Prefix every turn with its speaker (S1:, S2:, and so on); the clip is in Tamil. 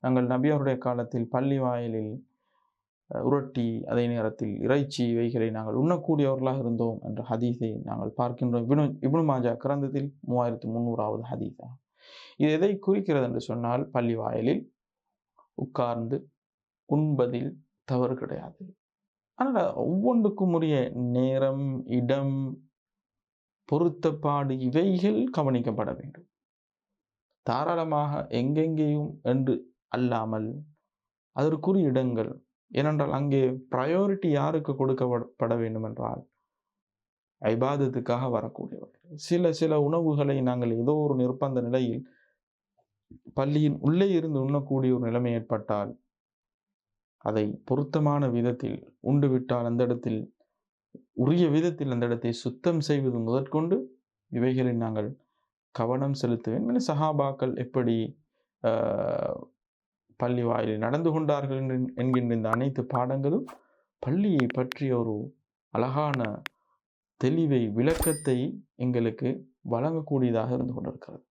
S1: நாங்கள் நபி அவருடைய காலத்தில் பள்ளி வாயிலில் உரட்டி அதே நேரத்தில் இறைச்சி இவைகளை நாங்கள் உண்ணக்கூடியவர்களாக இருந்தோம் என்ற ஹதீஸை நாங்கள் பார்க்கின்றோம். இப்னு மாஜா கிரந்தத்தில் 3300வது ஹதீஸா. இது எதை குறிக்கிறது என்று சொன்னால், பள்ளி வாயிலில் உட்கார்ந்து உண்பதில் தவறு கிடையாது. ஆனால் ஒவ்வொன்றுக்கும் உரிய நேரம், இடம், பொருத்தப்பாடு இவைகள் கவனிக்கப்பட வேண்டும். தாராளமாக எங்கெங்கேயும் என்று அல்லாமல் அதற்குரிய இடங்கள். ஏனென்றால் அங்கே ப்ரையாரிட்டி யாருக்கு கொடுக்கப்பட வேண்டும் என்றால், இபாதத்துக்காக வரக்கூடியவர்கள். சில உணவுகளை நாங்கள் ஏதோ ஒரு நிர்பந்த நிலையில் பள்ளியின் உள்ளே இருந்து உண்ணக்கூடிய ஒரு நிலைமை ஏற்பட்டால், அதை பொருத்தமான விதத்தில் உண்டுவிட்டால் அந்த இடத்தில் உரிய விதத்தில் அந்த இடத்தை சுத்தம் செய்வது முதற்கொண்டு இவைகளில் நாங்கள் கவனம் செலுத்த வேண்டும். சஹாபாக்கள் எப்படி பள்ளி வாயிலில் நடந்து கொண்டார்கள் என்கின்ற இந்த அனைத்து பாடங்களும் பள்ளியை பற்றிய ஒரு அழகான தெளிவை, விளக்கத்தை எங்களுக்கு வழங்கக்கூடியதாக இருந்து கொண்டிருக்கிறது.